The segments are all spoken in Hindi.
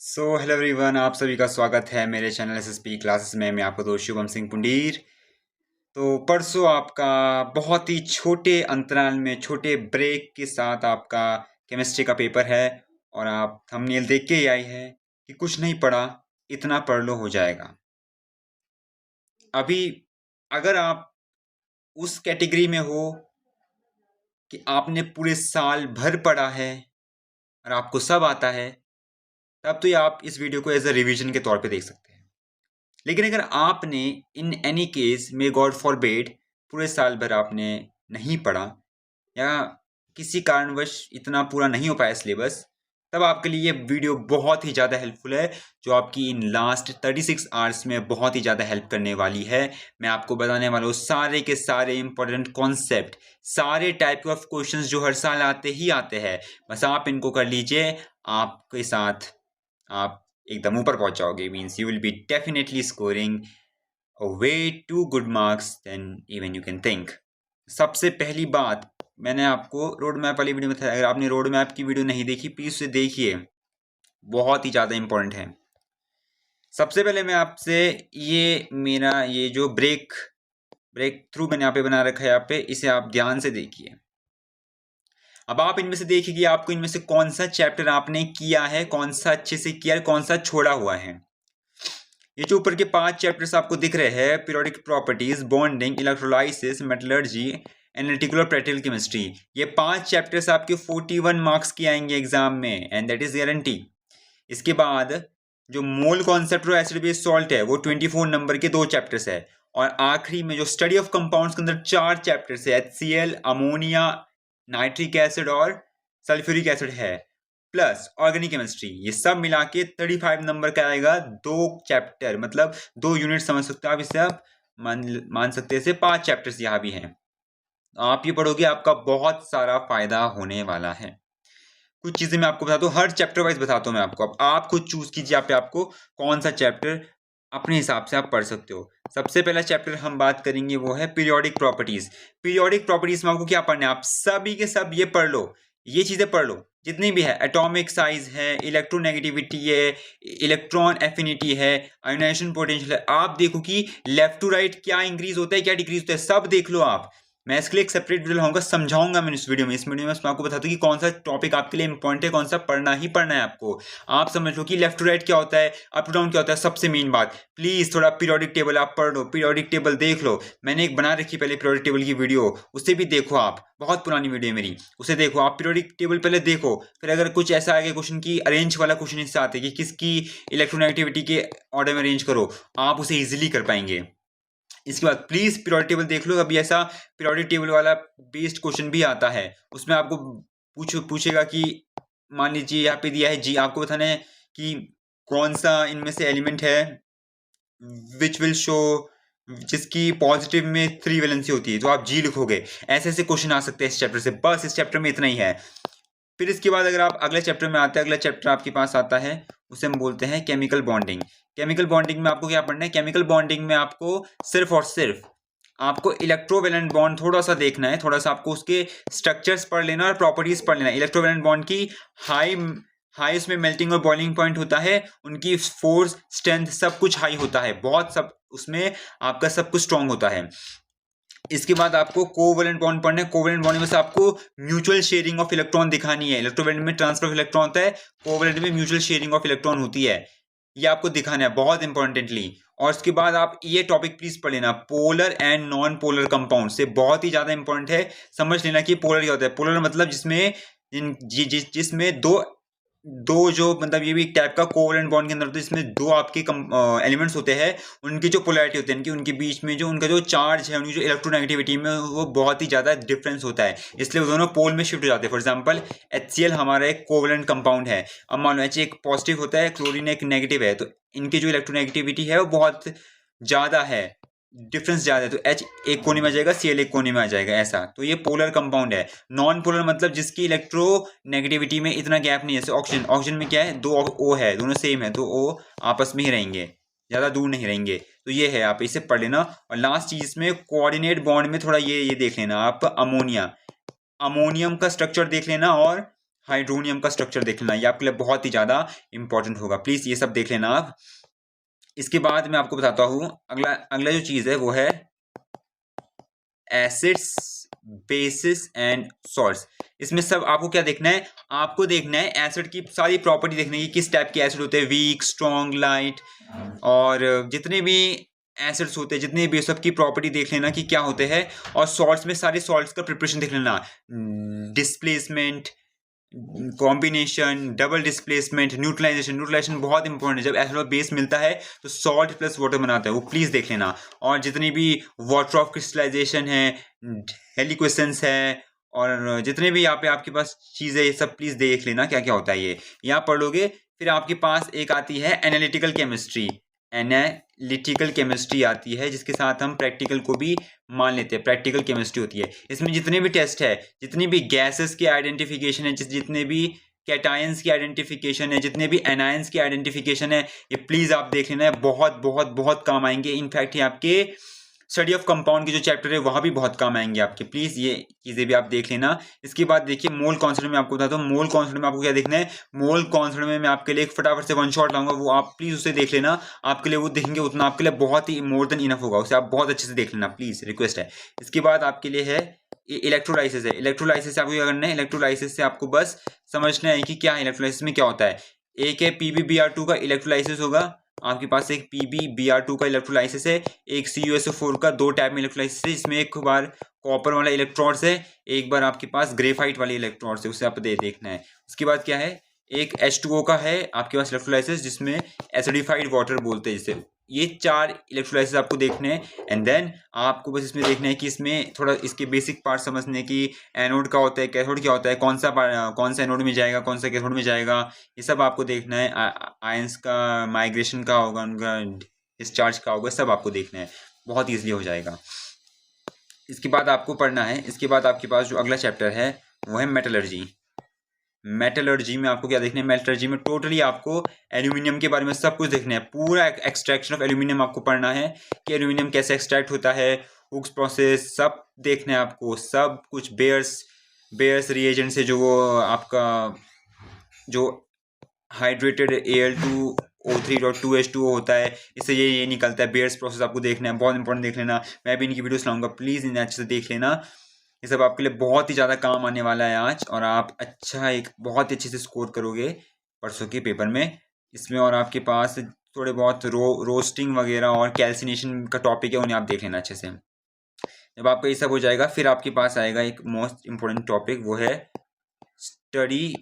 हेलो एवरीवन, आप सभी का स्वागत है मेरे चैनल एसएसपी क्लासेस में। मैं आपका दोस्त शुभम सिंह पुंडीर। तो परसों आपका बहुत ही छोटे अंतराल में छोटे ब्रेक के साथ आपका केमिस्ट्री का पेपर है और आप थंबनेल देख के ही आई है कि कुछ नहीं पढ़ा, इतना पढ़ लो हो जाएगा। अभी अगर आप उस कैटेगरी में हो कि आपने पूरे साल भर पढ़ा है और आपको सब आता है, तब तो ये आप इस वीडियो को एज अ रिवीजन के तौर पे देख सकते हैं। लेकिन अगर आपने in any case may God forbid पूरे साल भर आपने नहीं पढ़ा या किसी कारणवश इतना पूरा नहीं हो पाया सिलेबस, तब आपके लिए ये वीडियो बहुत ही ज़्यादा हेल्पफुल है, जो आपकी इन लास्ट 36 आवर्स में बहुत ही ज़्यादा हेल्प करने वाली है। मैं आपको बताने वाला हूँ सारे के सारे इंपॉर्टेंट कॉन्सेप्ट, सारे टाइप ऑफ क्वेश्चंस जो हर साल आते ही आते हैं। बस आप इनको कर लीजिए, आपके साथ आप एकदम ऊपर पहुंच जाओगे। Means you will be definitely scoring way too good marks than even you can think. सबसे पहली बात, मैंने आपको रोड मैप वाली वीडियो में बताया, अगर आपने रोड मैप की वीडियो नहीं देखी प्लीज उसे देखिए, बहुत ही ज़्यादा इंपॉर्टेंट है। सबसे पहले मैं आपसे ये जो ब्रेक थ्रू मैंने यहाँ पे बना रखा है, यहाँ पे इसे आप ध्यान से देखिए। अब आप इनमें से देखिए कि आपको इनमें से कौन सा चैप्टर आपने किया है, कौन सा अच्छे से किया है, कौन सा छोड़ा हुआ है। ये जो ऊपर के 5 चैप्टर्स आपको दिख रहे हैं, periodic properties, bonding, electrolysis, metallurgy, analytical practical chemistry, ये 5 चैप्टर्स आपके 41 मार्क्स की आएंगे एग्जाम में, एंड दैट इज गारंटी। इसके बाद जो मोल कॉन्सेप्ट और एसिड बेस सॉल्ट है वो 24 नंबर के 2 चैप्टर्स है, और आखिरी में जो स्टडी ऑफ कंपाउंड्स के अंदर 4 चैप्टर्स है, HCl, अमोनिया, नाइट्रिक एसिड और सल्फ्यूरिक एसिड है, प्लस ऑर्गेनिक केमिस्ट्री, ये सब मिला के 35 नंबर का आएगा। 2 चैप्टर मतलब 2 यूनिट समझ सकते हो आप इसे, आप मान सकते हैं। 5 चैप्टर्स यहाँ भी हैं, आप ये पढ़ोगे आपका बहुत सारा फायदा होने वाला है। कुछ चीजें मैं आपको बताता हूँ, हर चैप्टर वाइज बताता हूँ मैं आपको। अब आप खुद चूज कीजिए आप आपको कौन सा चैप्टर अपने हिसाब से आप पढ़ सकते हो। सबसे पहला चैप्टर हम बात करेंगे वो है पीरियोडिक प्रॉपर्टीज। पीरियोडिक प्रॉपर्टीज में आपको क्या पढ़ना है, आप सभी के सब ये पढ़ लो, ये चीजें पढ़ लो जितनी भी है। एटॉमिक साइज है, इलेक्ट्रोनेगेटिविटी है, इलेक्ट्रॉन एफिनिटी है, आयोनाइजेशन पोटेंशियल है। आप देखो कि लेफ्ट टू राइट क्या इंक्रीज होता है, क्या डिक्रीज होता है, सब देख लो आप। मैं इसके लिए एक सेपरेट वीडियो लाऊंगा, समझाऊंगा मैं इस वीडियो में। मैं आपको बताता हूँ कि कौन सा टॉपिक आपके लिए इंपॉर्टेंट है, कौन सा पढ़ना ही पढ़ना है आपको। आप समझ लो कि लेफ्ट टू राइट क्या होता है, अप टू डाउन क्या होता है। सबसे मेन बात, प्लीज थोड़ा पीरियोडिक टेबल आप पढ़ लो, पीरियोडिक टेबल देख लो। मैंने एक बना रखी पहले पीरियोडिक टेबल की वीडियो, उसे भी देखो आप, बहुत पुरानी वीडियो है मेरी, उसे देखो आप। पीरियोडिक टेबल पहले देखो, फिर अगर कुछ ऐसा आगे क्वेश्चन की अरेंज वाला क्वेश्चन इससे आते कि किसकी इलेक्ट्रोनेगेटिविटी के ऑर्डर में अरेंज करो, आप उसे इजिली कर पाएंगे। इसके बाद प्लीज पीरियोडिक टेबल देख लो। अभी ऐसा पीरियोडिक टेबल वाला बेस्ड क्वेश्चन भी आता है, उसमें आपको पूछेगा कि मान लीजिए यहाँ पे दिया है जी, आपको बताना है कि कौन सा इनमें से एलिमेंट है विच विल शो, जिसकी पॉजिटिव में 3 वैलेंसी होती है, तो आप जी लिखोगे। ऐसे ऐसे क्वेश्चन आ सकते हैं इस चैप्टर से, बस इस चैप्टर में इतना ही है। फिर इसके बाद अगर आप अगले चैप्टर में आते हैं, अगला चैप्टर आपके पास आता है, उसे हम बोलते हैं केमिकल बॉन्डिंग। केमिकल बॉन्डिंग में आपको क्या पढ़ना है, केमिकल बॉन्डिंग में आपको सिर्फ और सिर्फ आपको इलेक्ट्रोवैलेंट बॉन्ड थोड़ा सा देखना है, थोड़ा सा आपको उसके स्ट्रक्चर्स पढ़ लेना और प्रॉपर्टीज पढ़ लेना। इलेक्ट्रोवैलेंट बॉन्ड की हाई हाई उसमें मेल्टिंग और बॉइलिंग पॉइंट होता है, उनकी फोर्स, स्ट्रेंथ, सब कुछ हाई होता है, बहुत सब उसमें आपका सब कुछ स्ट्रांग होता है। इसके बाद आपको कोवैलेंट बॉन्ड पढ़ना है। कोवैलेंट बॉन्ड में से आपको म्यूचुअल शेयरिंग ऑफ इलेक्ट्रॉन दिखानी है। इलेक्ट्रोवैलेंट में ट्रांसफर ऑफ इलेक्ट्रॉन होता है, कोवैलेंट में म्यूचुअल शेयरिंग ऑफ इलेक्ट्रॉन होती है, ये आपको दिखाना है बहुत इंपॉर्टेंटली। और इसके बाद आप ये टॉपिक प्लीज पढ़ लेना, polar and non polar compound से बहुत ही ज्यादा इंपॉर्टेंट है। समझ लेना कि पोलर क्या होता है। पोलर मतलब जिसमें दो जो मतलब ये भी एक टाइप का कोवैलेंट बॉन्ड के अंदर होता है, जिसमें दो आपके एलिमेंट्स होते हैं, उनकी जो पोलैरिटी होती है, उनके बीच में जो उनका जो चार्ज है, उनकी जो इलेक्ट्रोनेगेटिविटी में वो बहुत ही ज़्यादा डिफरेंस होता है, इसलिए वो दोनों पोल में शिफ्ट हो जाते हैं। फॉर एग्जांपल HCl हमारा एक कोवैलेंट कंपाउंड है। अब मान लो H एक पॉजिटिव होता है, क्लोरीन एक नेगेटिव है, तो इनकी जो इलेक्ट्रोनेगेटिविटी है वो बहुत ज़्यादा है, डिफरेंस ज़्यादा है, तो H एक कोने में आ जाएगा, Cl एक कोने में आ जाएगा, ऐसा। तो ये पोलर कंपाउंड है। नॉन पोलर मतलब जिसकी इलेक्ट्रो नेगेटिविटी में इतना गैप नहीं है, जैसे ऑक्सीजन। ऑक्सीजन में क्या है, 2 O है, दोनों सेम है, तो O आपस में ही रहेंगे, ज़्यादा दूर नहीं रहेंगे। तो ये है, आप इसे पढ़ लेना। और लास्ट चीज इसमें कोऑर्डिनेट बॉन्ड में थोड़ा ये देख लेना आप, अमोनिया, अमोनियम का स्ट्रक्चर देख लेना, और हाइड्रोनियम का स्ट्रक्चर देख लेना, ये आपके लिए बहुत ही ज़्यादा इंपॉर्टेंट होगा। प्लीज़ ये सब देख लेना आप। इसके बाद मैं आपको बताता हूँ अगला अगला जो चीज़ है वो है एसिड्स, बेसिस एंड सॉल्ट्स। इसमें सब आपको क्या देखना है, आपको देखना है एसिड की सारी प्रॉपर्टी देखना है कि किस टाइप के एसिड होते हैं, वीक, स्ट्रॉन्ग, लाइट, और जितने भी एसिड्स होते हैं, जितने भी सबकी प्रॉपर्टी देख लेना कि क्या होते हैं। और सॉल्ट्स में सारे सॉल्ट्स का प्रिपरेशन देख लेना, displacement, combination, double displacement, neutralization. Neutralization बहुत इंपॉर्टेंट है, जब एसिड और बेस मिलता है तो सॉल्ट प्लस वाटर बनाता है, वो प्लीज़ देख लेना। और जितनी भी वाटर ऑफ क्रिस्टलाइजेशन है, हेलिक्वेसेंस है, और जितने भी यहाँ पे आपके पास चीज़ें, ये सब प्लीज़ देख लेना क्या क्या होता है। ये यहाँ पढ़ लोगे। फिर आपके पास एक आती है एनालिटिकल केमिस्ट्री। एनालिटिकल केमिस्ट्री आती है जिसके साथ हम प्रैक्टिकल को भी मान लेते हैं, प्रैक्टिकल केमिस्ट्री होती है। इसमें जितने भी टेस्ट है, जितनी भी गैसेस की आइडेंटिफिकेशन है, जितने भी कैटायंस की आइडेंटिफिकेशन है, जितने भी एनायंस की आइडेंटिफिकेशन है, ये प्लीज़ आप देख लेना है, बहुत बहुत बहुत काम आएंगे। इनफैक्ट ये आपके स्टडी ऑफ कंपाउंड की जो चैप्टर है वहाँ भी बहुत काम आएंगे आपके। प्लीज़ ये चीज़ें भी आप देख लेना। इसके बाद देखिए मोल कॉन्सेंट्रेट में आपको बताता हूँ। मोल कॉन्सेंट्रेट में आपको क्या देखना है, मोल कॉन्सेंट्रेट में मैं आपके लिए एक फटाफट से वन शॉट लाऊंगा, वो आप प्लीज़ उसे देख लेना। आपके लिए वो देखेंगे उतना आपके लिए बहुत ही मोर देन इनफ होगा, उसे आप बहुत अच्छे से देख लेना, प्लीज़ रिक्वेस्ट है। इसके बाद आपके लिए है इलेक्ट्रोलाइसिस है। इलेक्ट्रोलाइसिस से आपको क्या करना है, इलेक्ट्रोलाइसिस से आपको बस समझना है कि क्या इलेक्ट्रोलाइसिस में क्या होता है। एक है PbBr2 का इलेक्ट्रोलाइसिस होगा, आपके पास एक PbBr2 का इलेक्ट्रोलाइसिस है, एक CuSO4 का, दो टाइप में इलेक्ट्रोलाइसिस है, इसमें एक बार कॉपर वाला इलेक्ट्रोड्स है, एक बार आपके पास ग्रेफाइट वाले इलेक्ट्रोड्स है, उसे आप देखना है। उसके बाद क्या है, एक H2O का है आपके पास इलेक्ट्रोलाइसिस, जिसमें एसिडिफाइड वाटर बोलते हैं जिसे। ये 4 इलेक्ट्रोलाइसिस आपको देखने हैं। एंड देन आपको बस इसमें देखना है कि इसमें थोड़ा इसके बेसिक पार्ट समझने की, एनोड क्या होता है, कैथोड क्या होता है, कौन सा एनोड में जाएगा, कौन सा कैथोड में जाएगा, ये सब आपको देखना है। आयंस का माइग्रेशन का होगा, उनका डिस्चार्ज का होगा, सब आपको देखना है, बहुत ईजिली हो जाएगा। इसके बाद आपको पढ़ना है, इसके बाद आपके पास जो अगला चैप्टर है वो है मेटलर्जी। मेटलर्जी में आपको क्या देखना है, मेटलर्जी में टोटली आपको एल्यूमिनियम के बारे में सब कुछ देखना है। पूरा एक्सट्रैक्शन ऑफ एल्यूमिनियम आपको पढ़ना है कि एल्यूमिनियम कैसे एक्सट्रैक्ट होता है, हुक्स प्रोसेस, सब देखना है आपको, सब कुछ। बेयर्स रिएजेंट से जो वो आपका जो हाइड्रेटेड Al2O3.2H2O होता है, इससे ये निकलता है। बेयर्स प्रोसेस आपको देखना है, बहुत इंपॉर्टेंट देख लेना। मैं भी इनकी वीडियोस लाऊंगा, प्लीज़ इन्हें अच्छे से देख लेना। ये सब आपके लिए बहुत ही ज़्यादा काम आने वाला है आज, और आप एक बहुत ही अच्छे से स्कोर करोगे परसों के पेपर में इसमें। और आपके पास थोड़े बहुत रोस्टिंग वगैरह और कैल्सिनेशन का टॉपिक है, उन्हें आप देख लेना अच्छे से। जब आपका ये सब हो जाएगा, फिर आपके पास आएगा एक मोस्ट इम्पोर्टेंट टॉपिक, वो है स्टडी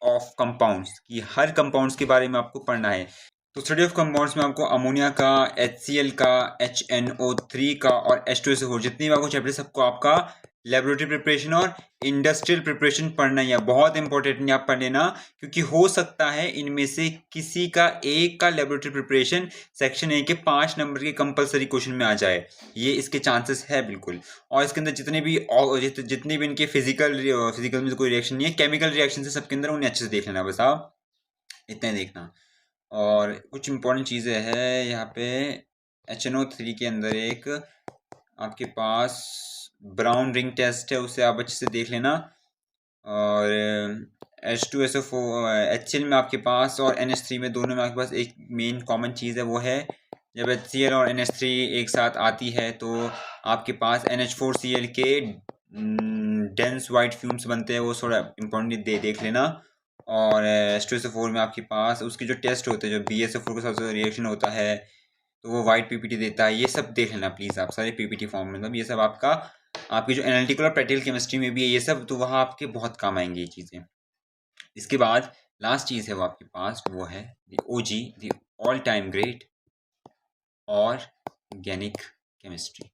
ऑफ कंपाउंड्स, कि हर कंपाउंड्स के बारे में आपको पढ़ना है। तो स्टडी ऑफ कंपाउंड्स में आपको अमोनिया का, HCl का, HNO3 का और H2SO4, जितनी भी आपको चैप्टर, सबको आपका लेबोरेटरी प्रिपरेशन और इंडस्ट्रियल प्रिपरेशन पढ़ना ही है। बहुत इंपॉर्टेंट नहीं आप पढ़ लेना, क्योंकि हो सकता है इनमें से किसी का एक का लेबोरेटरी प्रिपरेशन सेक्शन ए के 5 नंबर के कंपलसरी क्वेश्चन में आ जाए, ये इसके चांसेस है बिल्कुल। और इसके अंदर जितने भी इनके फिजिकल में कोई रिएक्शन नहीं है, केमिकल रिएक्शन से सबके अंदर, उन्हें अच्छे से देख लेना, बस आप इतना ही देखना। और कुछ इंपॉर्टेंट चीज़ें हैं यहाँ पे, HNO3 के अंदर एक आपके पास ब्राउन रिंग टेस्ट है, उसे आप अच्छे से देख लेना। और H2SO4 HCl में आपके पास और NH3 में, दोनों में आपके पास एक मेन कॉमन चीज़ है, वो है जब HCl और NH3 एक साथ आती है तो आपके पास NH4Cl के डेंस वाइट फ्यूम्स बनते हैं, वो थोड़ा इंपॉर्टेंट देख लेना। और H2SO4 में आपके पास उसके जो टेस्ट होते हैं, जो BSO4 के साथ रिएक्शन होता है तो वो वाइट PPT देता है, ये सब देख लेना प्लीज़ आप, सारे PPT फॉर्म में। मतलब ये सब आपकी जो एनालिटिकल और प्रैक्टिकल केमिस्ट्री में भी है ये सब, तो वहाँ आपके बहुत काम आएंगी ये चीज़ें। इसके बाद लास्ट चीज़ है वो आपके पास, वो है OG, the all time great organic chemistry.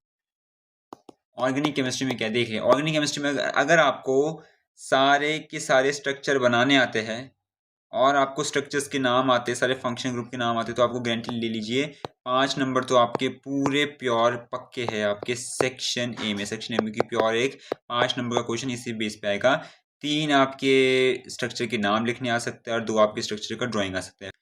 Organic chemistry में क्या देख लें, ऑर्गेनिक केमिस्ट्री में अगर आपको सारे के सारे स्ट्रक्चर बनाने आते हैं और आपको स्ट्रक्चर्स के नाम आते हैं, सारे फंक्शन ग्रुप के नाम आते हैं, तो आपको गारंटी ले लीजिए 5 नंबर तो आपके पूरे प्योर पक्के हैं आपके सेक्शन ए में। सेक्शन ए में की प्योर एक 5 नंबर का क्वेश्चन इसी बेस पे आएगा। 3 आपके स्ट्रक्चर के नाम लिखने आ सकते हैं और 2 आपके स्ट्रक्चर का ड्राइंग आ सकता है।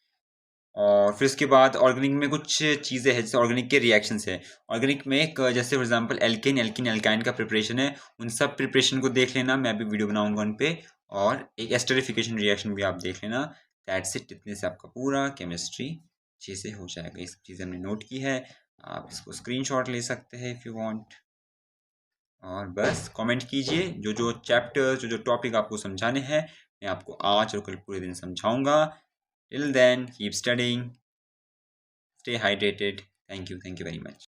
और फिर उसके बाद ऑर्गेनिक में कुछ चीज़ें हैं, जैसे ऑर्गेनिक के रिएक्शंस है। ऑर्गेनिक में एक जैसे फॉर एग्जांपल एल्केन एल्काइन का प्रिपरेशन है, उन सब प्रिपरेशन को देख लेना, मैं भी वीडियो बनाऊंगा उन पे। और एक एस्टरिफिकेशन रिएक्शन भी आप देख लेना। That's it. इतने से आपका पूरा केमिस्ट्री अच्छे से हो जाएगा। ये सब चीज़ें हमने नोट की है, आप इसको स्क्रीनशॉट ले सकते हैं इफ़ यू वांट। और बस कमेंट कीजिए जो जो चैप्टर्स जो जो टॉपिक आपको समझाने हैं, मैं आपको आज और कल पूरे दिन समझाऊंगा। Till then keep studying, stay hydrated. Thank you very much.